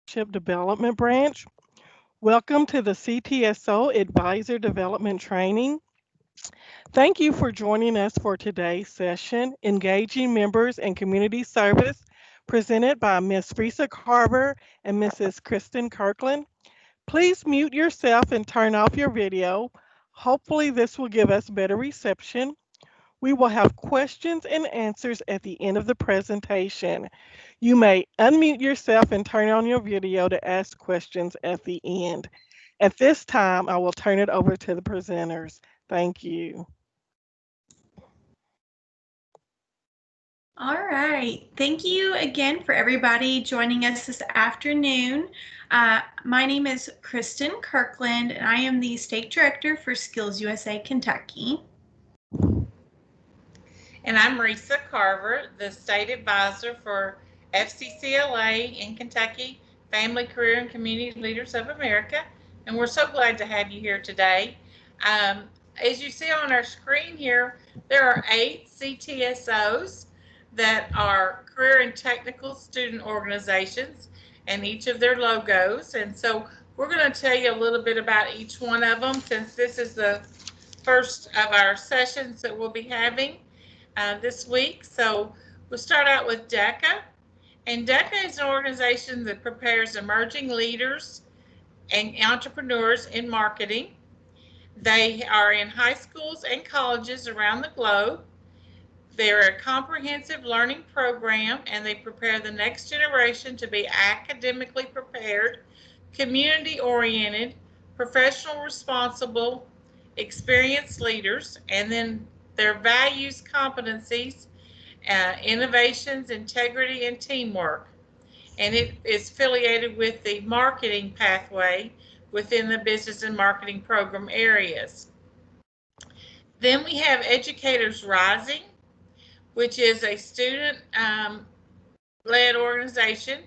Leadership Development Branch. Welcome to the CTSO Advisor Development Training. Thank you for joining us for today's session, Engaging Members in Community Service, presented by Ms. Frisa Carver and Mrs. Kristen Kirkland. Please mute yourself and turn off your video. Hopefully this will give us better reception. We will have questions and answers at the end of the presentation. You may unmute yourself and turn on your video to ask questions at the end. At this time, I will turn it over to the presenters. Thank you. All right. Thank you again for everybody joining us this afternoon. My name is Kristen Kirkland, and I am the State Director for Skills USA Kentucky. And I'm Risa Carver, the State Advisor for FCCLA in Kentucky, Family, Career, and Community Leaders of America. And we're so glad to have you here today. As you see on our screen here, there are 8 CTSOs that are career and technical student organizations and each of their logos. And so we're going to tell you a little bit about each one of them since this is the first of our sessions that we'll be having this week. So we'll start out with DECA. And DECA is an organization that prepares emerging leaders and entrepreneurs in marketing. They are in high schools and colleges around the globe. They're a comprehensive learning program, and they prepare the next generation to be academically prepared, community-oriented, professional, responsible, experienced leaders. And then their values, competencies, innovations, integrity, and teamwork. And it is affiliated with the marketing pathway within the business and marketing program areas. Then we have Educators Rising, which is a student-led organization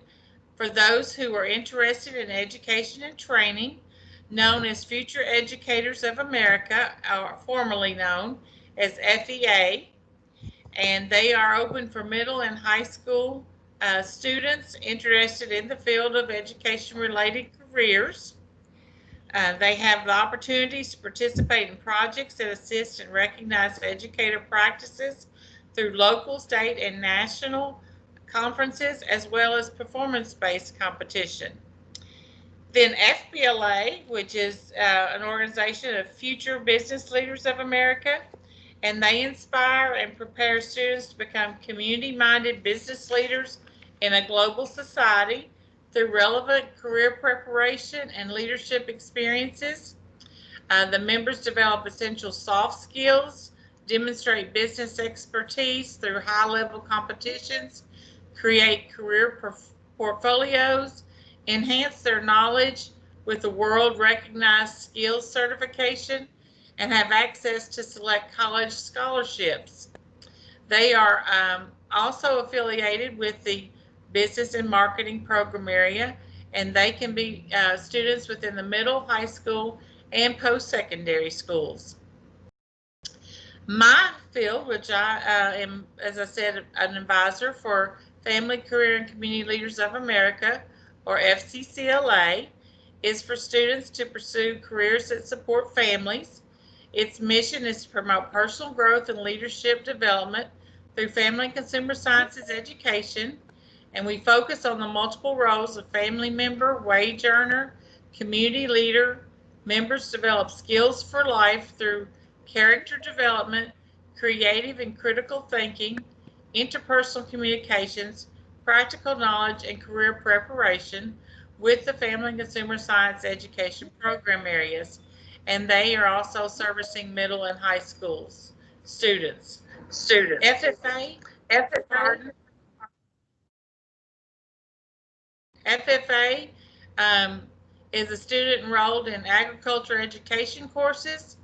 for those who are interested in education and training, known as Future Educators of America, or formerly known as FEA. And they are open for middle and high school students interested in the field of education-related careers. They have the opportunities to participate in projects that assist and recognize educator practices through local, state, and national conferences, as well as performance-based competition. Then FBLA, which is an organization of Future Business Leaders of America, and they inspire and prepare students to become community-minded business leaders in a global society through relevant career preparation and leadership experiences. The members develop essential soft skills, demonstrate business expertise through high-level competitions, create career portfolios, enhance their knowledge with the world-recognized skills certification, and have access to select college scholarships. They are also affiliated with the business and marketing program area, and they can be students within the middle, high school, and post-secondary schools. My field, which I am, as I said, an advisor for Family, Career, and Community Leaders of America, or FCCLA, is for students to pursue careers that support families. Its mission is to promote personal growth and leadership development through family and consumer sciences education, and we focus on the multiple roles of family member, wage earner, community leader. Members develop skills for life through character development, creative and critical thinking, interpersonal communications, practical knowledge, and career preparation with the family and consumer science education program areas. And they are also servicing middle and high schools students. FFA, FFA is a student enrolled in agriculture education courses,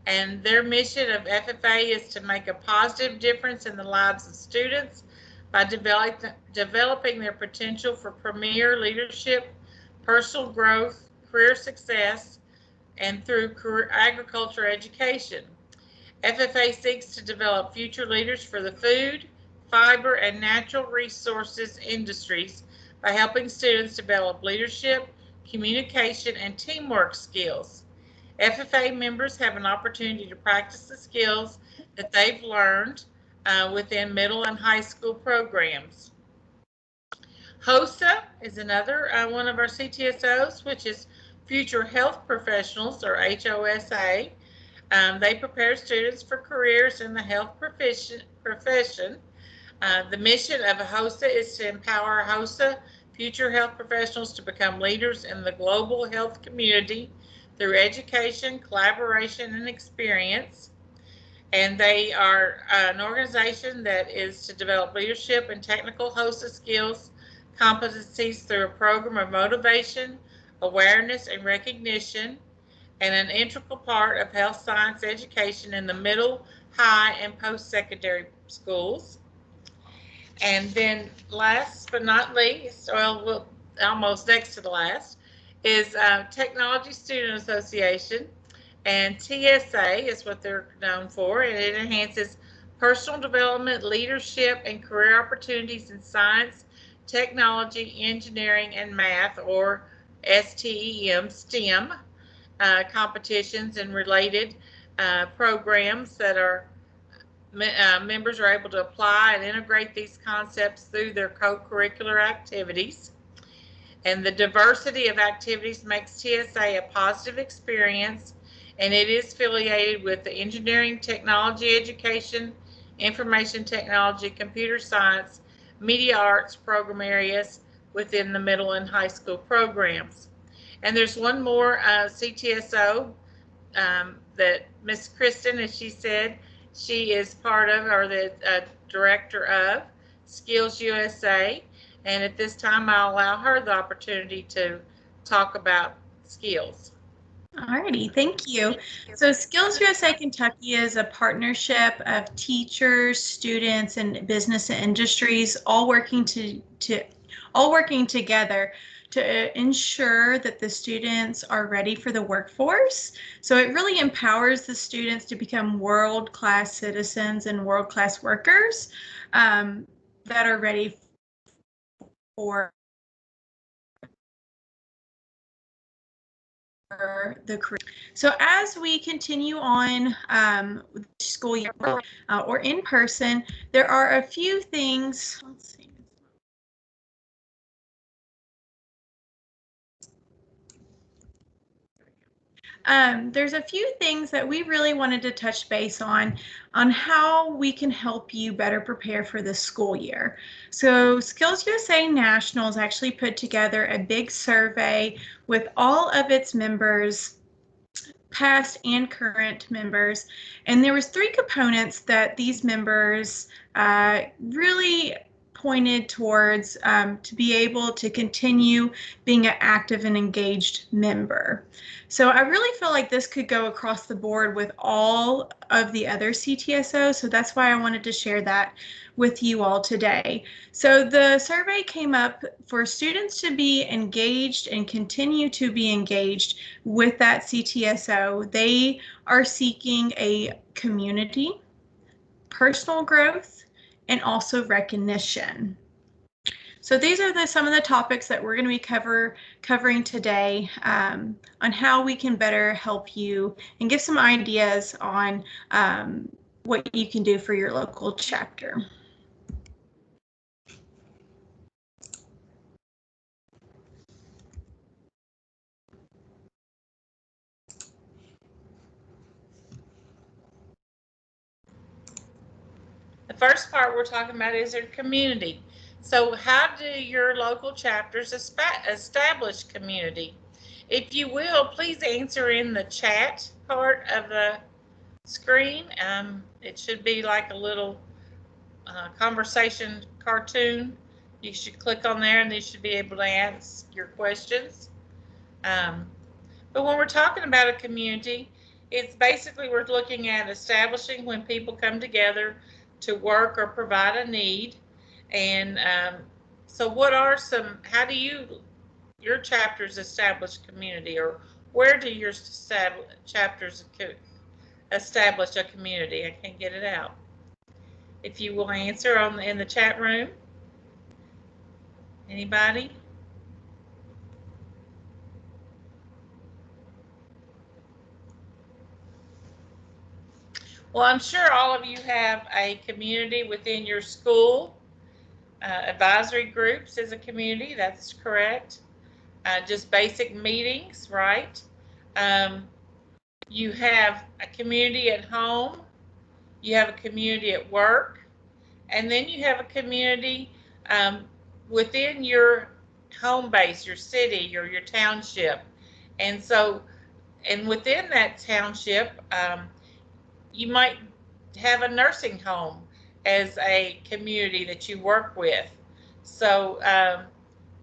and their mission of FFA is to make a positive difference in the lives of students by developing their potential for premier leadership, personal growth, career success, and through career agriculture education. FFA seeks to develop future leaders for the food, fiber, and natural resources industries by helping students develop leadership, communication, and teamwork skills. FFA members have an opportunity to practice the skills that they've learned within middle and high school programs. HOSA is another one of our CTSOs, which is Future Health Professionals, or HOSA. They prepare students for careers in the health profession. The mission of HOSA is to empower HOSA future health professionals to become leaders in the global health community through education, collaboration, and experience. And they are an organization that is to develop leadership and technical HOSA skills, competencies through a program of motivation, awareness, and recognition, and an integral part of health science education in the middle, high, and post-secondary schools. And then last but not least, well, almost next to the last, is Technology Student Association. And TSA is what they're known for, and it enhances personal development, leadership, and career opportunities in science, technology, engineering, and math, or STEM, competitions and related programs that are members are able to apply and integrate these concepts through their co-curricular activities. And the diversity of activities makes TSA a positive experience, and it is affiliated with the engineering, technology, education, information technology, computer science, media arts program areas within the middle and high school programs. And there's one more CTSO that Miss Kristen, as she said, she is part of, or the director of Skills USA. And at this time, I'll allow her the opportunity to talk about skills. Alrighty, thank you. So Skills USA Kentucky is a partnership of teachers, students, and business and industries all working together to ensure that the students are ready for the workforce. So it really empowers the students to become world-class citizens and world-class workers that are ready for the career. So as we continue on with the school year or in person, there are a few things. Let's see. There's a few things that we really wanted to touch base on how we can help you better prepare for the school year. So Skills USA Nationals actually put together a big survey with all of its members, past and current members, and there was 3 components that these members really pointed towards to be able to continue being an active and engaged member. So I really feel like this could go across the board with all of the other CTSOs, so that's why I wanted to share that with you all today. So the survey came up for students to be engaged and continue to be engaged with that CTSO. They are seeking a community, personal growth, and also recognition. So these are some of the topics that we're going to be covering today on how we can better help you and give some ideas on what you can do for your local chapter. The first part we're talking about is their community. So how do your local chapters establish community? If you will, please answer in the chat part of the screen. It should be like a little conversation cartoon. You should click on there and you should be able to ask your questions. But when we're talking about a community, it's basically we're looking at establishing when people come together to work or provide a need. And so what are how do your chapters establish community, or where do your chapters establish a community? I can't get it out. If you will answer in the chat room. Anybody? Well, I'm sure all of you have a community within your school. Advisory groups is a community, that's correct. Just basic meetings, right? Um, you have a community at home, you have a community at work, and then you have a community um, within your home base, your city or your township. And so, and within that township, you might have a nursing home as a community that you work with. So I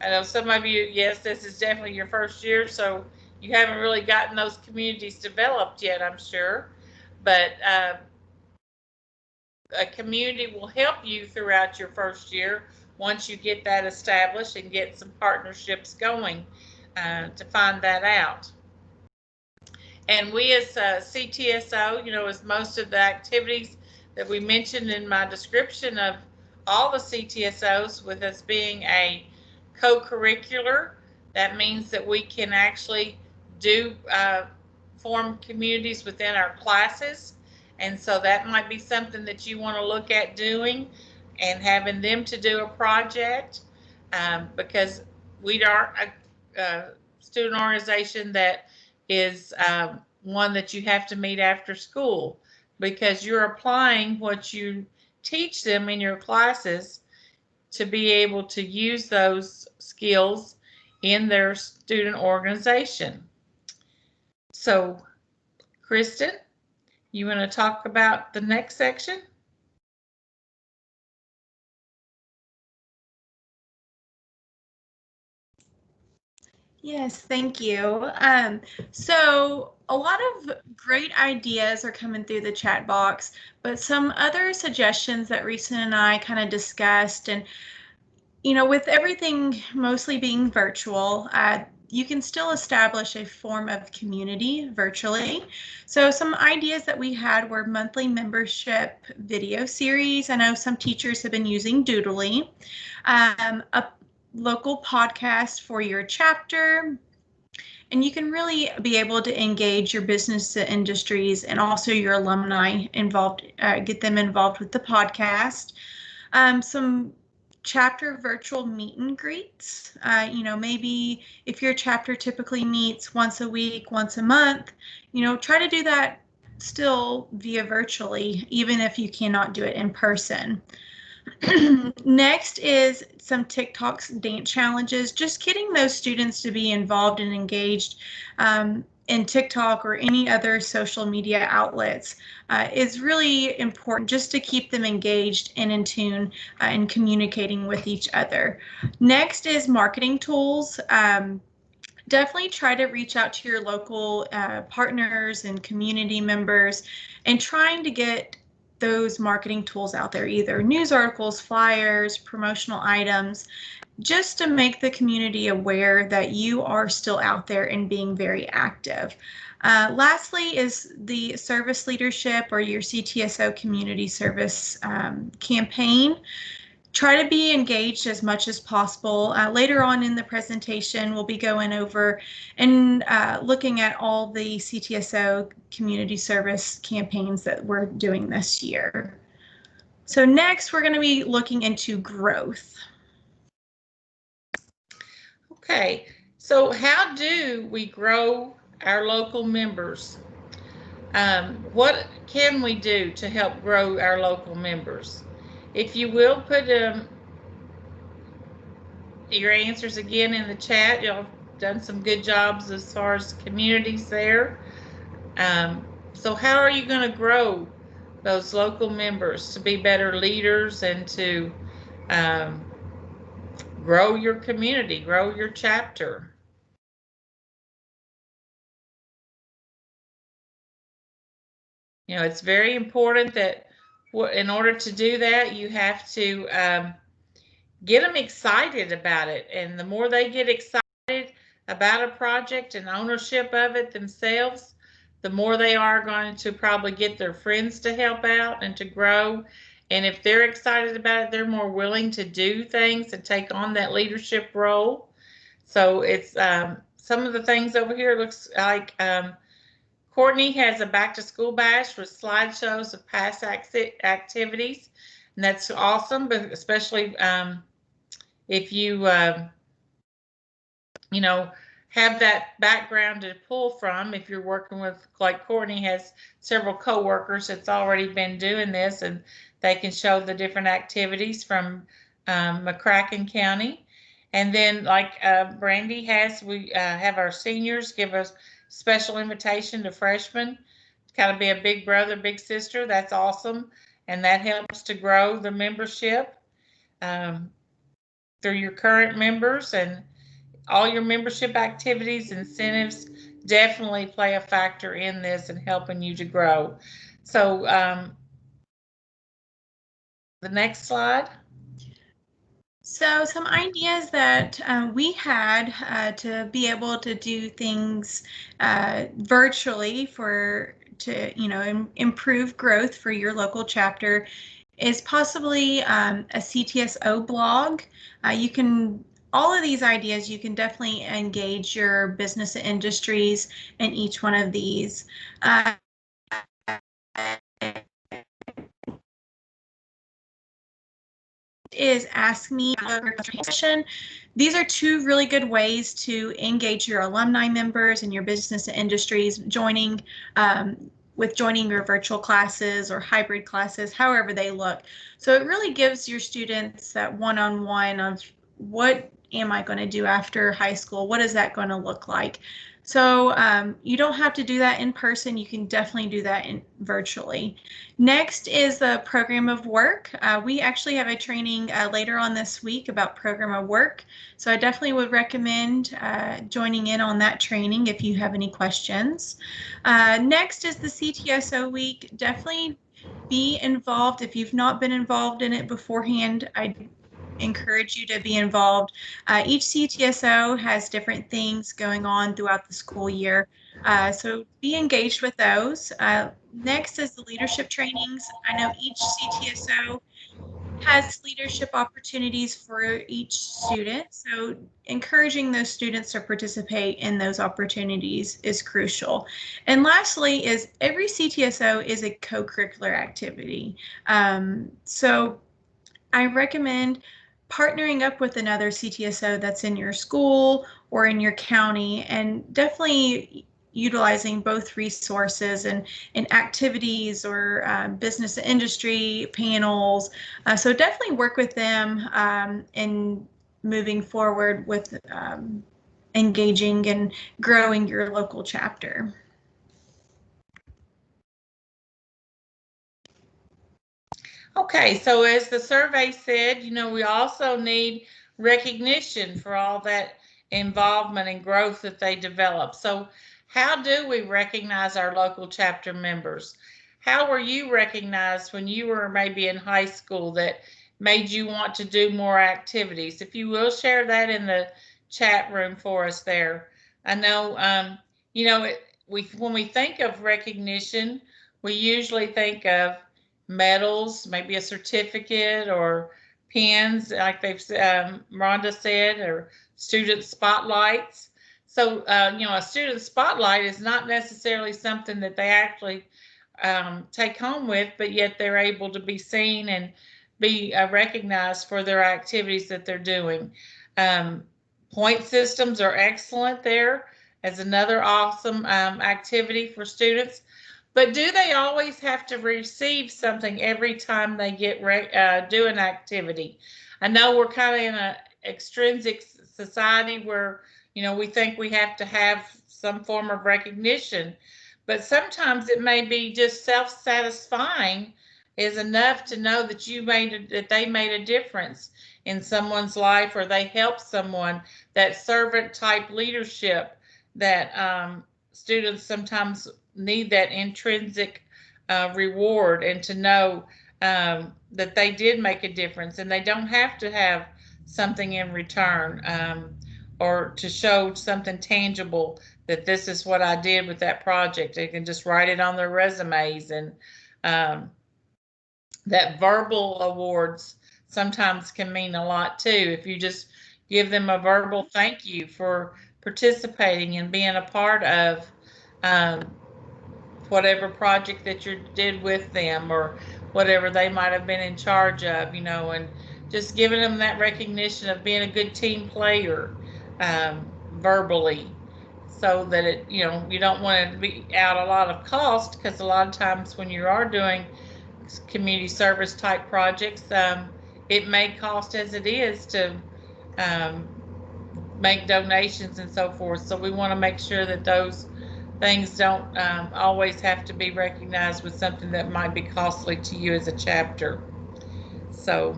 know some of you, yes, this is definitely your first year, so you haven't really gotten those communities developed yet, I'm sure. But a community will help you throughout your first year once you get that established and get some partnerships going to find that out. And we as CTSO, as most of the activities that we mentioned in my description of all the CTSOs, with us being a co-curricular, that means that we can actually do form communities within our classes. And so that might be something that you want to look at doing and having them to do a project, because we are a student organization that is one that you have to meet after school, because you're applying what you teach them in your classes to be able to use those skills in their student organization. So, Kristen, you want to talk about the next section? Yes, thank you. So a lot of great ideas are coming through the chat box, but some other suggestions that Risa and I kind of discussed, and with everything mostly being virtual, you can still establish a form of community virtually. So some ideas that we had were monthly membership video series. I know some teachers have been using Doodly, a local podcast for your chapter, and you can really be able to engage your business industries and also your alumni involved, get them involved with the podcast. Some chapter virtual meet and greets. Maybe if your chapter typically meets once a week, once a month, try to do that still via virtually, even if you cannot do it in person. Next is some TikToks dance challenges, just getting those students to be involved and engaged in TikTok or any other social media outlets is really important, just to keep them engaged and in tune and communicating with each other. Next is marketing tools. Definitely try to reach out to your local partners and community members and trying to get those marketing tools out there, either news articles, flyers, promotional items, just to make the community aware that you are still out there and being very active. Lastly is the service leadership or your CTSO community service campaign. Try to be engaged as much as possible. Later on in the presentation, we'll be going over and looking at all the CTSO community service campaigns that we're doing this year. So next, we're going to be looking into growth. Okay, so how do we grow our local members? What can we do to help grow our local members? If you will put your answers again in the chat, y'all have done some good jobs as far as communities there. So how are you going to grow those local members to be better leaders and to grow your community, grow your chapter? It's very important that in order to do that, you have to get them excited about it. And the more they get excited about a project and ownership of it themselves, the more they are going to probably get their friends to help out and to grow. And if they're excited about it, they're more willing to do things and take on that leadership role. So it's some of the things over here looks like Courtney has a back to school bash with slideshows of past activities. And that's awesome, but especially if you, you know, have that background to pull from. If you're working with, like Courtney has several coworkers that's already been doing this, and they can show the different activities from McCracken County. And then, like Brandy has, we have our seniors give a special invitation to freshmen, kind of be a big brother, big sister. That's awesome, and that helps to grow the membership um, through your current members, and all your membership activities, incentives definitely play a factor in this and helping you to grow. So the next slide. So some ideas that we had to be able to do things virtually to improve growth for your local chapter is possibly a CTSO blog. You can all of these ideas, you can definitely engage your business industries in each one of these. Is Ask Me question. These are two really good ways to engage your alumni members and your business industries joining your virtual classes or hybrid classes, however they look. So it really gives your students that one-on-one of what am I going to do after high school? What is that going to look like? So you don't have to do that in person. You can definitely do that virtually. Next is the program of work. We actually have a training later on this week about program of work. So I definitely would recommend joining in on that training if you have any questions. Next is the CTSO week. Definitely be involved. If you've not been involved in it beforehand, I encourage you to be involved. Each CTSO has different things going on throughout the school year, so be engaged with those. Next is the leadership trainings. I know each CTSO has leadership opportunities for each student, so encouraging those students to participate in those opportunities is crucial. And lastly is every CTSO is a co-curricular activity. So I recommend partnering up with another CTSO that's in your school or in your county, and definitely utilizing both resources and activities or business industry panels. So definitely work with them in moving forward with engaging and growing your local chapter. Okay, so as the survey said, we also need recognition for all that involvement and growth that they develop. So how do we recognize our local chapter members? How were you recognized when you were maybe in high school that made you want to do more activities? If you will share that in the chat room for us there. I know, when we think of recognition, we usually think of medals, maybe a certificate or pins, like Rhonda said, or student spotlights. So, a student spotlight is not necessarily something that they actually take home with, but yet they're able to be seen and be recognized for their activities that they're doing. Point systems are excellent there as another awesome activity for students. But do they always have to receive something every time they get do an activity? I know we're kind of in an extrinsic society where, we think we have to have some form of recognition, but sometimes it may be just self-satisfying is enough to know that that they made a difference in someone's life, or they helped someone. That servant type leadership that students sometimes need, that intrinsic reward, and to know that they did make a difference, and they don't have to have something in return, or to show something tangible that this is what I did with that project. They can just write it on their resumes, and that verbal awards sometimes can mean a lot too. If you just give them a verbal thank you for participating and being a part of um, whatever project that you did with them, or whatever they might have been in charge of, and just giving them that recognition of being a good team player verbally, so that you don't want to be out a lot of cost, because a lot of times when you are doing community service type projects, it may cost as it is to um, make donations and so forth. So we want to make sure that those things don't always have to be recognized with something that might be costly to you as a chapter. So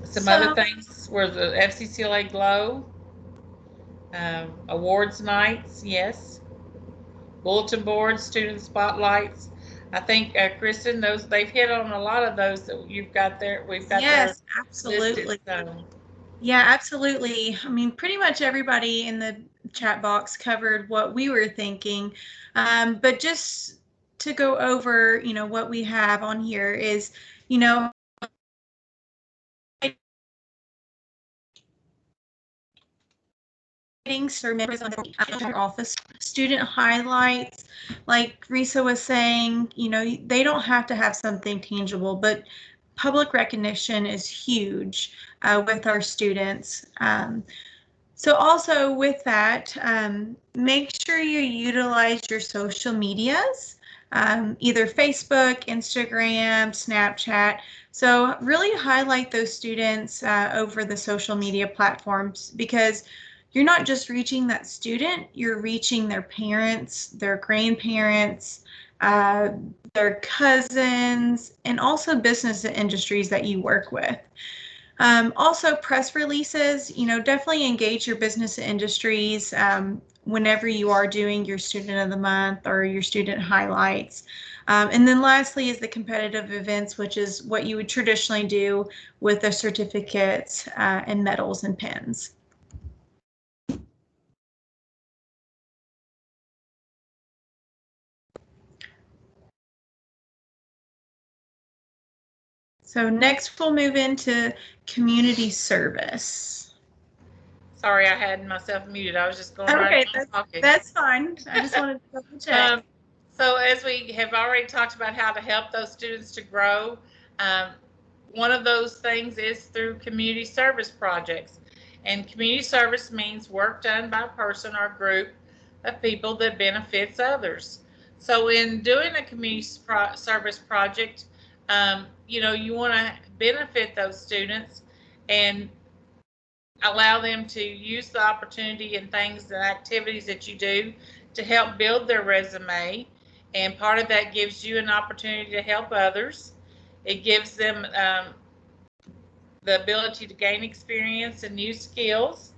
some other things were the FCCLA Glow, awards nights, yes, bulletin boards, student spotlights. I think, Kristen, they've hit on a lot of those that you've got there. We've got there Yes, absolutely. listed. So. Yeah, absolutely. I mean, pretty much everybody in the chat box covered what we were thinking. But just to go over, what we have on here is, you know, or members of the office, student highlights, like Risa was saying, they don't have to have something tangible, but public recognition is huge with our students. So also with that, make sure you utilize your social medias, either Facebook, Instagram, Snapchat. So really highlight those students over the social media platforms, because you're not just reaching that student, you're reaching their parents, their grandparents, uh, their cousins, and also business industries that you work with. Also, press releases, definitely engage your business industries whenever you are doing your student of the month or your student highlights. And then lastly is the competitive events, which is what you would traditionally do with the certificates and medals and pins. So next we'll move into community service. Sorry, I had myself muted. I was just going okay, right on talking. That's fine. I just wanted to double check. So as we have already talked about how to help those students to grow, one of those things is through community service projects. And community service means work done by a person or group of people that benefits others. So in doing a community service project, you want to benefit those students and allow them to use the opportunity and things and activities that you do to help build their resume. And part of that gives you an opportunity to help others. It gives them the ability to gain experience and new skills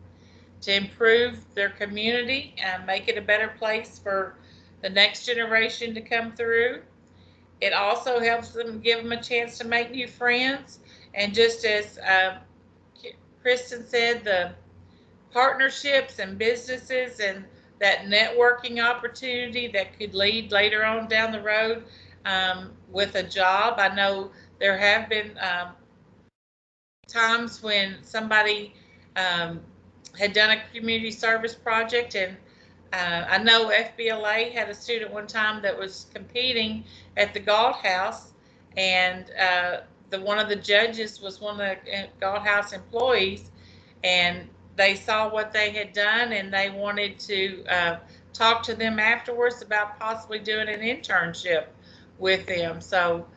to improve their community and make it a better place for the next generation to come through. It also helps them, give them a chance to make new friends. And just as Kristen said, the partnerships and businesses and that networking opportunity that could lead later on down the road with a job. I know there have been times when somebody had done a community service project, and I know FBLA had a student one time that was competing at the Galt House, and one of the judges was one of the Galt House employees, and they saw what they had done, and they wanted to talk to them afterwards about possibly doing an internship with them. So,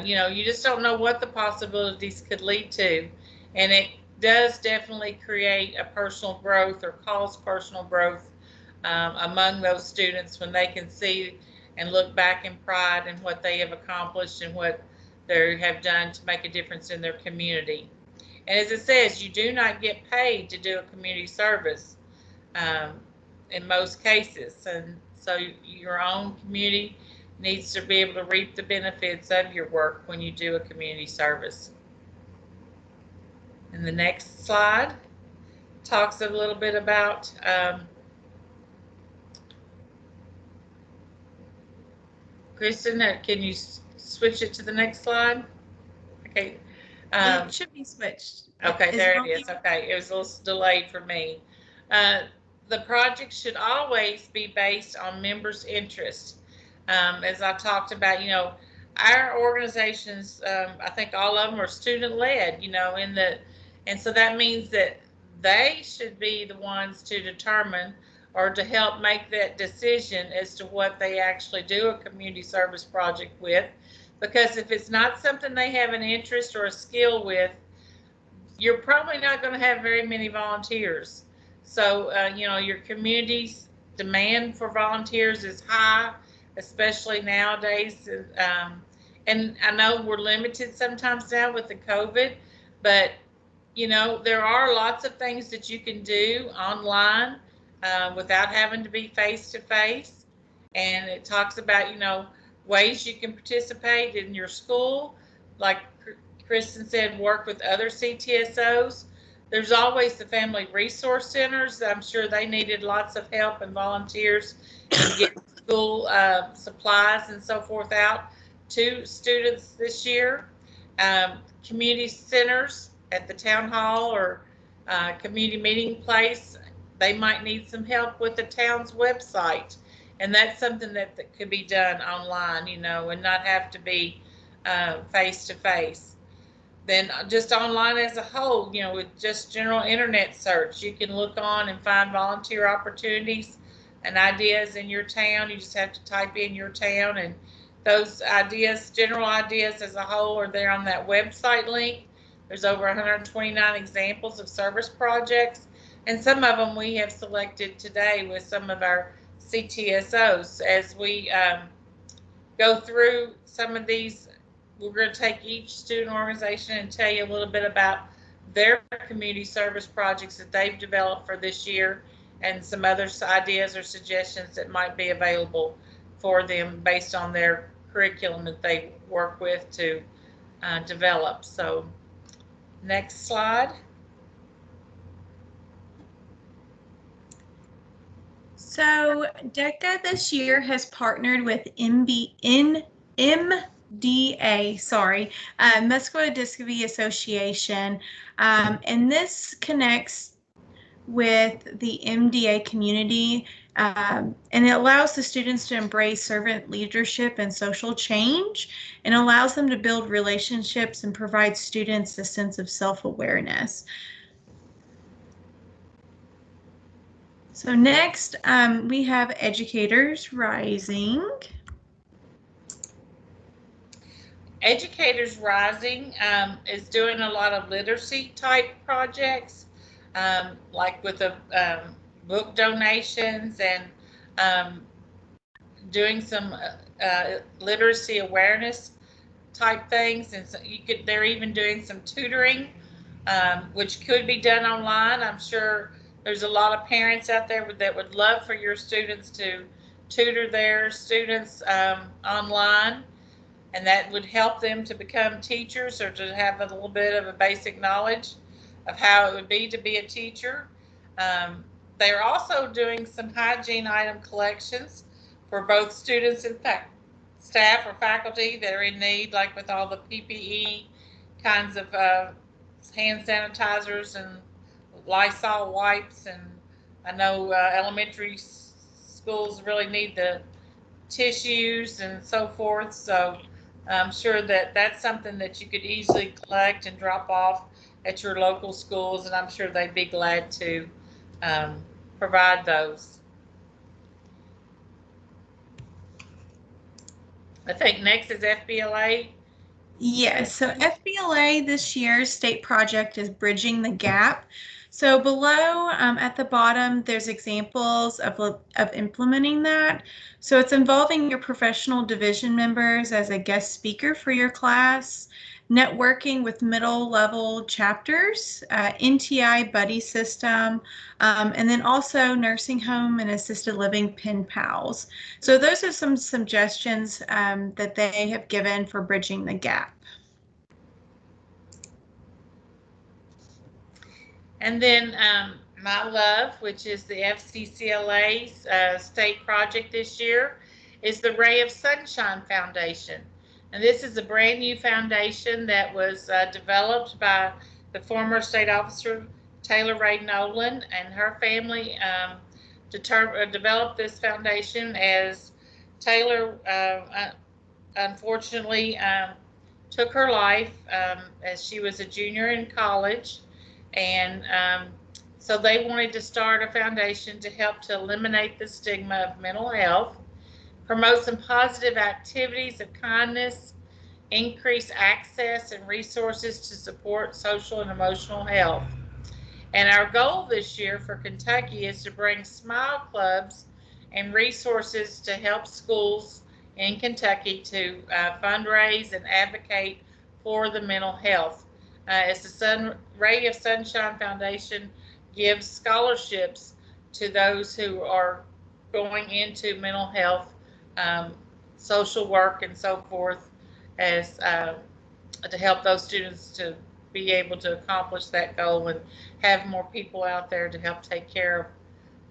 you just don't know what the possibilities could lead to. And it does definitely create a personal growth, or cause personal growth among those students when they can see and look back in pride in what they have accomplished and what they have done to make a difference in their community. And as it says, you do not get paid to do a community service um, in most cases. And so your own community needs to be able to reap the benefits of your work when you do a community service. And the next slide talks a little bit about Kristen, can you switch it to the next slide? Okay. It should be switched. Okay, Is it there on it is. Okay, it was a little delayed for me. Uh, the project should always be based on members' interests. As I talked about, our organizations, I think all of them are student-led, and so that means that they should be the ones to determine or to help make that decision as to what they actually do a community service project with. Because if it's not something they have an interest or a skill with, you're probably not going to have very many volunteers. So, your community's demand for volunteers is high, especially nowadays. And I know we're limited sometimes now with the COVID, but, there are lots of things that you can do online without having to be face to face. And it talks about, ways you can participate in your school, like Kristen said, work with other CTSOs. There's always the Family Resource Centers. I'm sure they needed lots of help and volunteers in getting school supplies and so forth out to students this year. Community centers at the town hall or community meeting place, they might need some help with the town's website. And that's something that could be done online, and not have to be face to face. Then just online as a whole, with just general internet search, you can look on and find volunteer opportunities and ideas in your town. You just have to type in your town, and those ideas, general ideas as a whole, are there on that website link. There's over 129 examples of service projects, and some of them we have selected today with some of our CTSOs. As we go through some of these, we're going to take each student organization and tell you a little bit about their community service projects that they've developed for this year and some other ideas or suggestions that might be available for them based on their curriculum that they work with to develop. So next slide. So DECA this year has partnered with MDA, Muscular Dystrophy Association, and this connects with the MDA community, and it allows the students to embrace servant leadership and social change, and allows them to build relationships and provide students a sense of self-awareness. So next, we have Educators Rising. Educators Rising is doing a lot of literacy type projects, like with the book donations and doing some literacy awareness type things. And so they're even doing some tutoring, which could be done online. I'm sure there's a lot of parents out there that would love for your students to tutor their students online, and that would help them to become teachers or to have a little bit of a basic knowledge of how it would be to be a teacher. They're also doing some hygiene item collections for both students and staff or faculty that are in need, like with all the PPE kinds of hand sanitizers and Lysol wipes. And I know elementary schools really need the tissues and so forth. So I'm sure that that's something that you could easily collect and drop off at your local schools, and I'm sure they'd be glad to provide those. I think next is FBLA. Yes, so FBLA this year's state project is Bridging the Gap. So below at the bottom, there's examples of implementing that. So it's involving your professional division members as a guest speaker for your class, networking with middle level chapters, NTI buddy system, and then also nursing home and assisted living pen pals. So those are some suggestions that they have given for bridging the gap. And then My Love, which is the FCCLA's state project this year, is the Ray of Sunshine Foundation. And this is a brand new foundation that was developed by the former state officer Taylor Ray Nolan and her family. Developed this foundation as Taylor unfortunately took her life as she was a junior in college. And so they wanted to start a foundation to help to eliminate the stigma of mental health, promote some positive activities of kindness, increase access and resources to support social and emotional health. And our goal this year for Kentucky is to bring smile clubs and resources to help schools in Kentucky to fundraise and advocate for the mental health. As the Ray of Sunshine Foundation gives scholarships to those who are going into mental health, um, social work, and so forth, as to help those students to be able to accomplish that goal and have more people out there to help take care of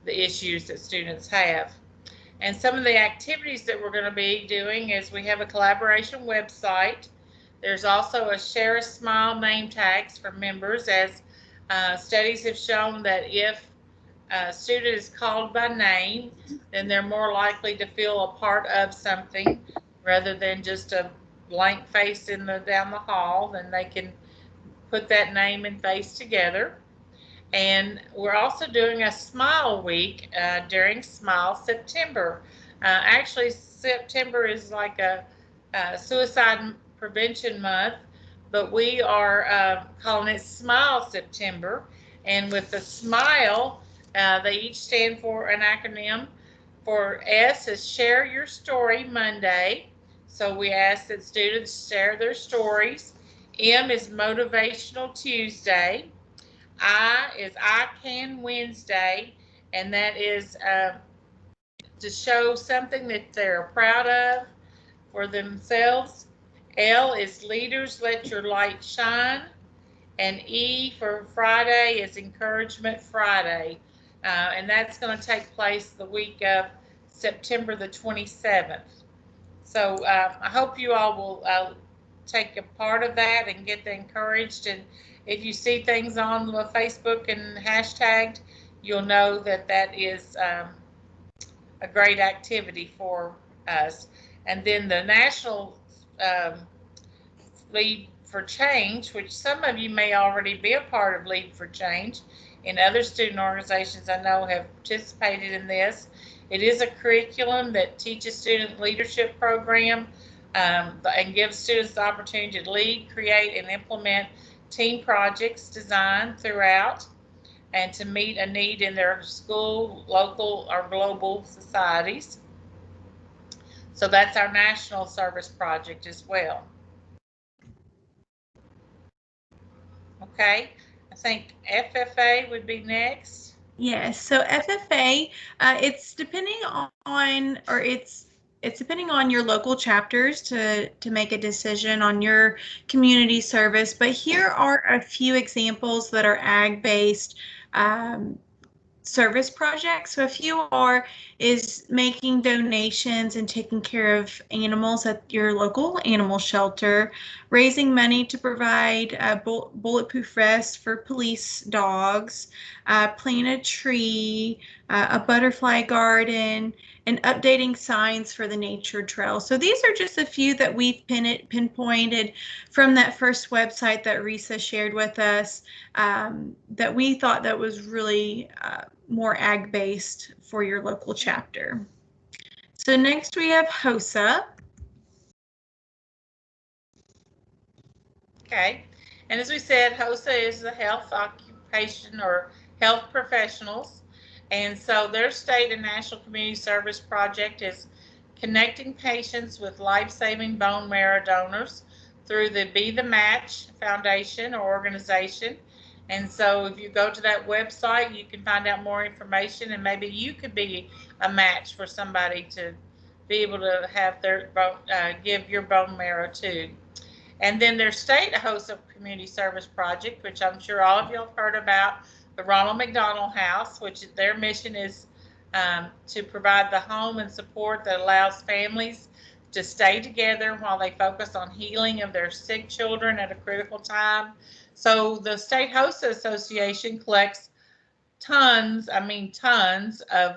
the issues that students have. And some of the activities that we're going to be doing is we have a collaboration website. There's also a Share a Smile name tags for members, as studies have shown that if a student is called by name, then they're more likely to feel a part of something rather than just a blank face down the hall. Then they can put that name and face together. And we're also doing a Smile Week during Smile September. Actually, September is like a suicide prevention month, but we are calling it Smile September. And with the SMILE, they each stand for an acronym. For S is Share Your Story Monday. So we ask that students share their stories. M is Motivational Tuesday. I is I Can Wednesday, and that is to show something that they're proud of for themselves. L is Leaders Let Your Light Shine, and E for Friday is Encouragement Friday, and that's going to take place the week of September the 27th. So I hope you all will take a part of that and get encouraged. And if you see things on the Facebook and hashtagged, you'll know that that is a great activity for us. And then the National um, Lead for Change, which some of you may already be a part of Lead for Change. In other student organizations I know have participated in this. It is a curriculum that teaches student leadership program and gives students the opportunity to lead, create, and implement team projects designed throughout and to meet a need in their school, local, or global societies. So that's our national service project as well. Okay, I think FFA would be next. Yes, so FFA, it's depending on, or it's depending on your local chapters to make a decision on your community service. But here are a few examples that are ag based service projects. So if you are is making donations and taking care of animals at your local animal shelter, raising money to provide bulletproof vests for police dogs, plant a tree, a butterfly garden, and updating signs for the nature trail. So these are just a few that we've pinpointed from that first website that Risa shared with us, that we thought that was really more ag based for your local chapter. So next we have HOSA. Okay, and as we said, HOSA is the health occupation or health professionals. And so their state and national community service project is connecting patients with life-saving bone marrow donors through the Be the Match Foundation or organization. And so if you go to that website, you can find out more information, and maybe you could be a match for somebody to be able to have their give your bone marrow to. And then their state hosts a community service project, which I'm sure all of you have heard about, the Ronald McDonald House, which their mission is to provide the home and support that allows families to stay together while they focus on healing of their sick children at a critical time. So the State Host Association collects tons of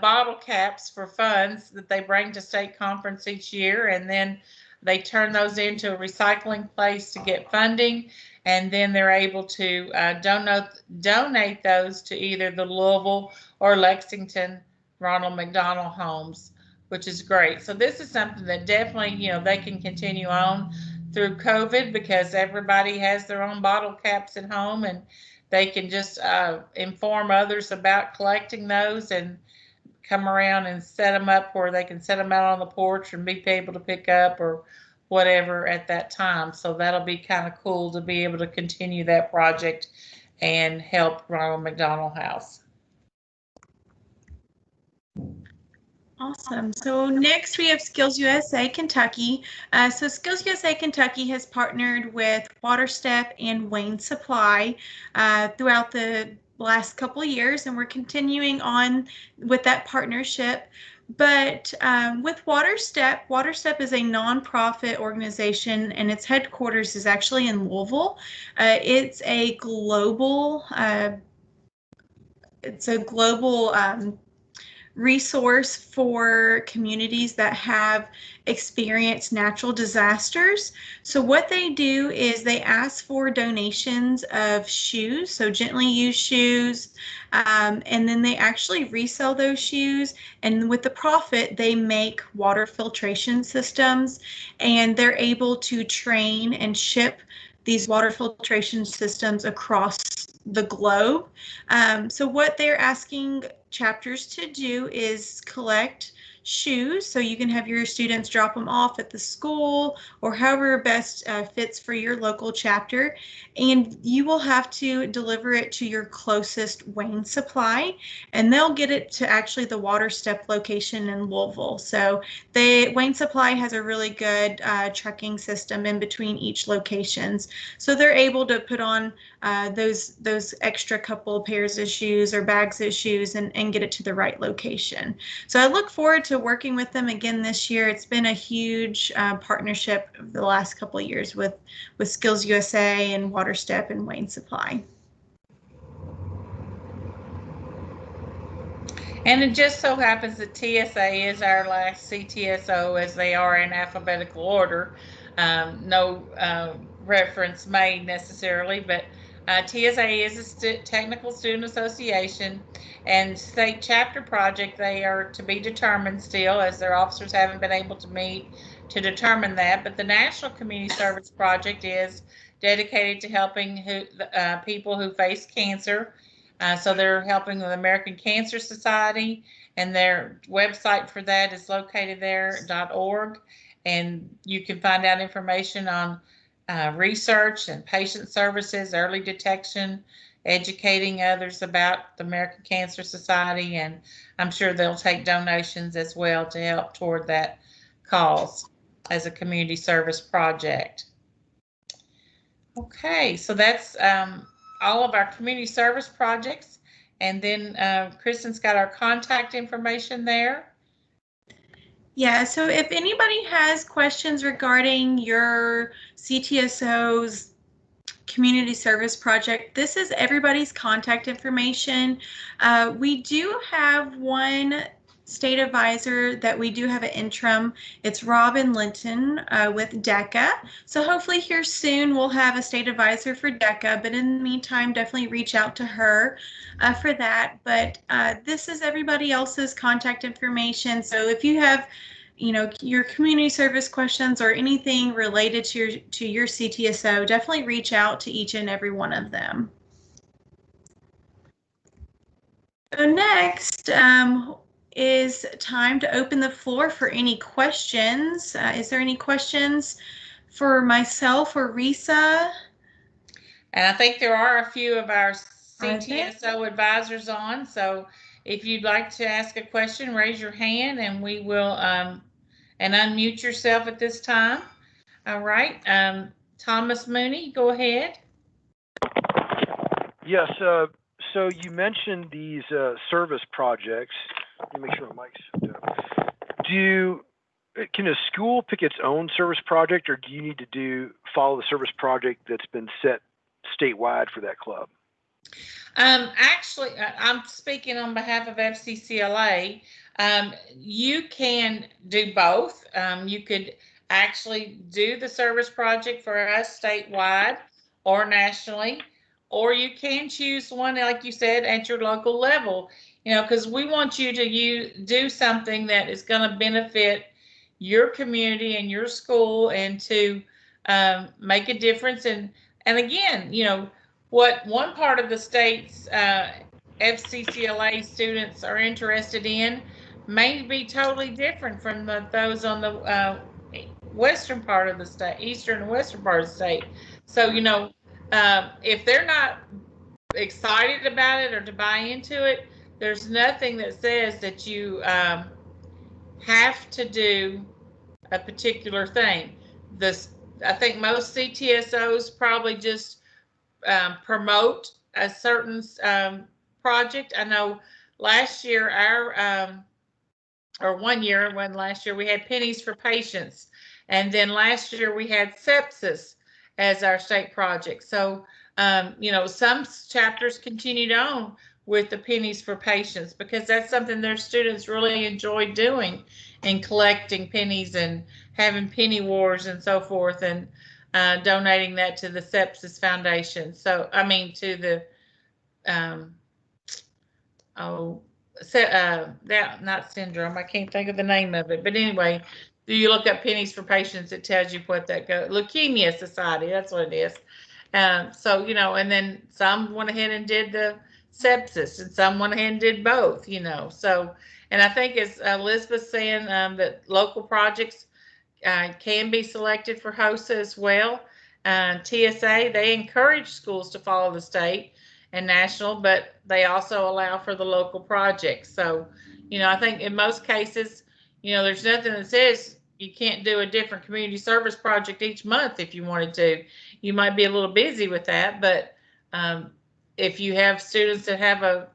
bottle caps for funds that they bring to state conference each year, and then they turn those into a recycling place to get funding, and then they're able to donate those to either the Louisville or Lexington Ronald McDonald homes, which is great. So this is something that definitely, they can continue on through COVID, because everybody has their own bottle caps at home, and they can just inform others about collecting those and come around and set them up where they can set them out on the porch and be able to pick up or whatever at that time. So that'll be kind of cool to be able to continue that project and help Ronald McDonald House. Awesome. So next we have Skills USA Kentucky. So Skills USA Kentucky has partnered with WaterStep and Wayne Supply throughout the last couple of years, and we're continuing on with that partnership. But with WaterStep is a nonprofit organization, and its headquarters is actually in Louisville. It's a global resource for communities that have experienced natural disasters. So what they do is they ask for donations of shoes, so gently used shoes, and then they actually resell those shoes, and with the profit they make water filtration systems, and they're able to train and ship these water filtration systems across the globe. So what they're asking chapters to do is collect shoes, so you can have your students drop them off at the school or however best fits for your local chapter, and you will have to deliver it to your closest Wayne Supply, and they'll get it to actually the WaterStep location in Louisville. So Wayne Supply has a really good trucking system in between each locations, so they're able to put on those extra couple pairs of shoes or bags of shoes and get it to the right location. So I look forward to working with them again this year. It's been a huge partnership over the last couple of years with Skills USA and WaterStep and Wayne Supply. And it just so happens that TSA is our last CTSO, as they are in alphabetical order. No reference made necessarily, but TSA is a technical student association, and state chapter project, they are to be determined still, as their officers haven't been able to meet to determine that. But the National Community Service Project is dedicated to helping people who face cancer. So they're helping the American Cancer Society, and their website for that is located there.org. And you can find out information on research and patient services, early detection, educating others about the American Cancer Society, and I'm sure they'll take donations as well to help toward that cause as a community service project. Okay, so that's all of our community service projects, and then Kristen's got our contact information there. Yeah, so if anybody has questions regarding your CTSO's community service project, this is everybody's contact information. We do have one state advisor that we do have an interim. It's Robin Linton with DECA. So hopefully here soon we'll have a state advisor for DECA, but in the meantime, definitely reach out to her for that. But this is everybody else's contact information. So if you have your community service questions or anything related to your CTSO, definitely reach out to each and every one of them. So next is time to open the floor for any questions. Is there any questions for myself or Risa? And I think there are a few of our CTSO advisors on, so if you'd like to ask a question, raise your hand and we will and unmute yourself at this time. All right, Thomas Mooney, go ahead. Yes, so you mentioned these service projects. Let me make sure my mic's down. can a school pick its own service project, or do you need to follow the service project that's been set statewide for that club? Actually, I'm speaking on behalf of FCCLA. You can do both. You could actually do the service project for us statewide or nationally, or you can choose one, like you said, at your local level. Because we want you to do something that is going to benefit your community and your school, and to make a difference. And again, what one part of the state's FCCLA students are interested in may be totally different from those on the western part of the state, eastern and western part of the state. So, if they're not excited about it or to buy into it, there's nothing that says that you have to do a particular thing. I think most CTSOs probably just promote a certain project. I know last year or one year, when last year we had pennies for patients, and then last year we had sepsis as our state project. So some chapters continued on with the pennies for patients, because that's something their students really enjoy doing, and collecting pennies and having penny wars and so forth, and donating that to the Sepsis Foundation. So, I mean, to the, that, not syndrome, I can't think of the name of it. But anyway, do you look up pennies for patients? It tells you what that goes. Leukemia Society, that's what it is. So, and then some went ahead and did the sepsis, and some went ahead and did both, So, and I think, as Elizabeth's saying, that local projects can be selected for HOSA as well. TSA, they encourage schools to follow the state and national, but they also allow for the local projects. So, I think in most cases, there's nothing that says you can't do a different community service project each month if you wanted to. You might be a little busy with that, but if you have students that have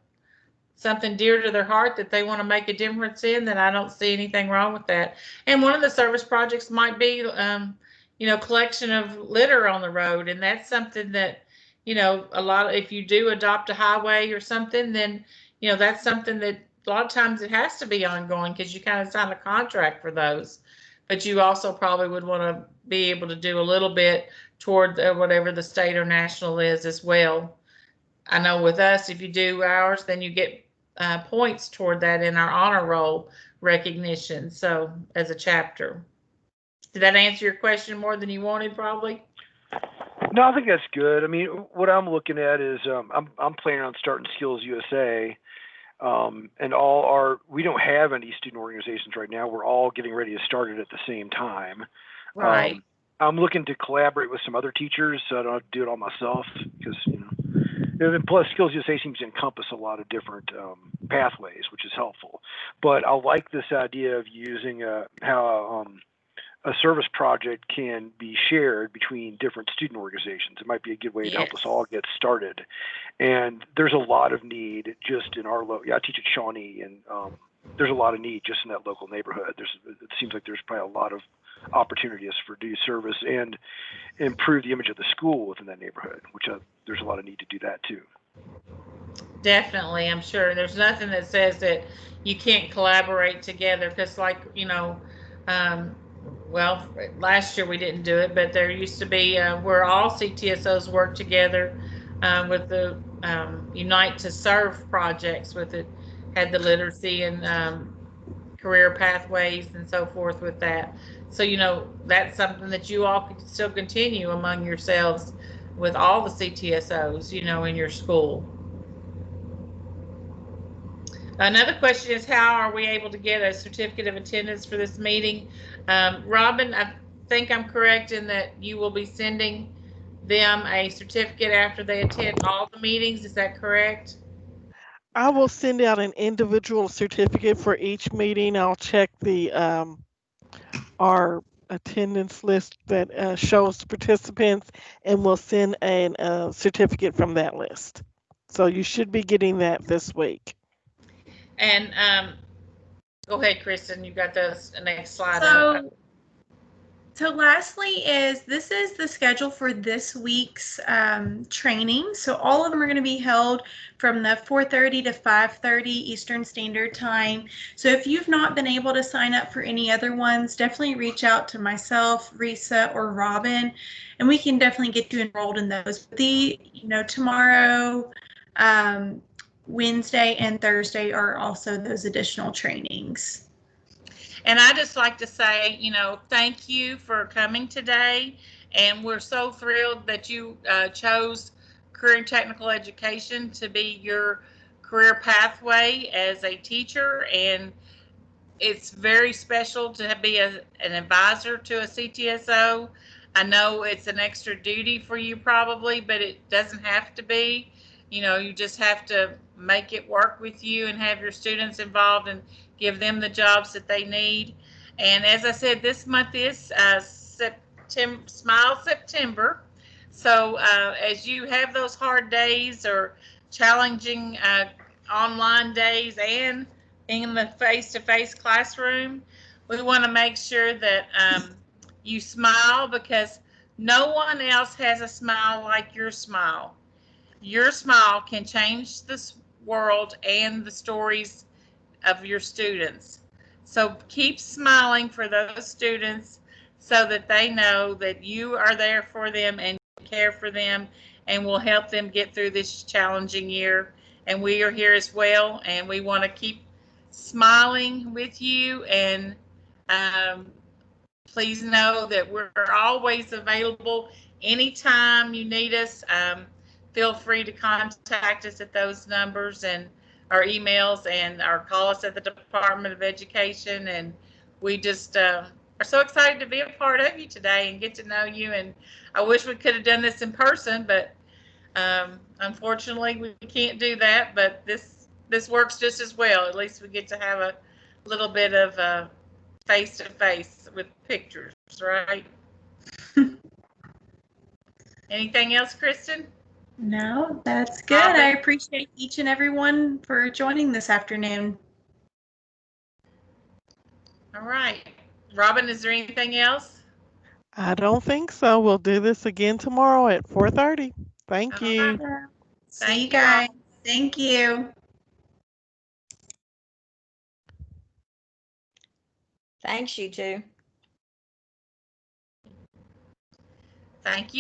something dear to their heart that they want to make a difference in, then I don't see anything wrong with that. And one of the service projects might be, collection of litter on the road. And that's something that, if you do adopt a highway or something, then, that's something that a lot of times it has to be ongoing, because you kind of sign a contract for those. But you also probably would want to be able to do a little bit toward whatever the state or national is as well. I know with us, if you do ours, then you get points toward that in our honor roll recognition. So, as a chapter. Did that answer your question more than you wanted, probably? No, I think that's good. I mean, what I'm looking at is I'm planning on starting Skills USA, and we don't have any student organizations right now. We're all getting ready to start it at the same time. Right. I'm looking to collaborate with some other teachers, so I don't have to do it all myself, because and plus, Skills USA seems to encompass a lot of different pathways, which is helpful. But I like this idea of using how a service project can be shared between different student organizations. It might be a good way to help us all get started. And there's a lot of need just in our I teach at Shawnee, and there's a lot of need just in that local neighborhood. It seems like there's probably a lot of opportunities for do service and improve the image of the school within that neighborhood, which there's a lot of need to do that too. Definitely, I'm sure. There's nothing that says that you can't collaborate together, because, like, well, last year we didn't do it, but there used to be where all CTSOs work together with the Unite to Serve projects. Had the literacy and career pathways and so forth with that. So, that's something that you all can still continue among yourselves with all the CTSOs, in your school. Another question is, how are we able to get a certificate of attendance for this meeting? Robin, I think I'm correct in that you will be sending them a certificate after they attend all the meetings. Is that correct? I will send out an individual certificate for each meeting. I'll check our attendance list that shows participants, and we'll send a certificate from that list. So you should be getting that this week. And Go ahead, Kristen. You got the next slide. So lastly this is the schedule for this week's training. So all of them are going to be held from the 4:30 to 5:30 Eastern Standard Time. So if you've not been able to sign up for any other ones, definitely reach out to myself, Risa, or Robin, and we can definitely get you enrolled in those. Tomorrow, Wednesday, and Thursday are also those additional trainings. And I just like to say, thank you for coming today. And we're so thrilled that you chose career and technical education to be your career pathway as a teacher. And it's very special to be an advisor to a CTSO. I know it's an extra duty for you probably, but it doesn't have to be. You just have to make it work with you and have your students involved and give them the jobs that they need. And as I said, this month is Smile September. So as you have those hard days or challenging online days and in the face-to-face classroom, we want to make sure that you smile, because no one else has a smile like your smile. Your smile can change this world and the stories of your students. So keep smiling for those students so that they know that you are there for them and care for them and will help them get through this challenging year. And we are here as well, and we want to keep smiling with you. And um, please know that we're always available anytime you need us. Feel free to contact us at those numbers and our emails, and or call us at the Department of Education. And we just are so excited to be a part of you today and get to know you. And I wish we could have done this in person, but unfortunately we can't do that. But this works just as well. At least we get to have a little bit of face to face with pictures, right? Anything else, Kristen? No, that's good. I appreciate each and every one for joining this afternoon. All right. Robin, is there anything else? I don't think so. We'll do this again tomorrow at 4:30. Thank All right. you. See you Thank you all. guys. Thank you. Thanks, you two. Thank you.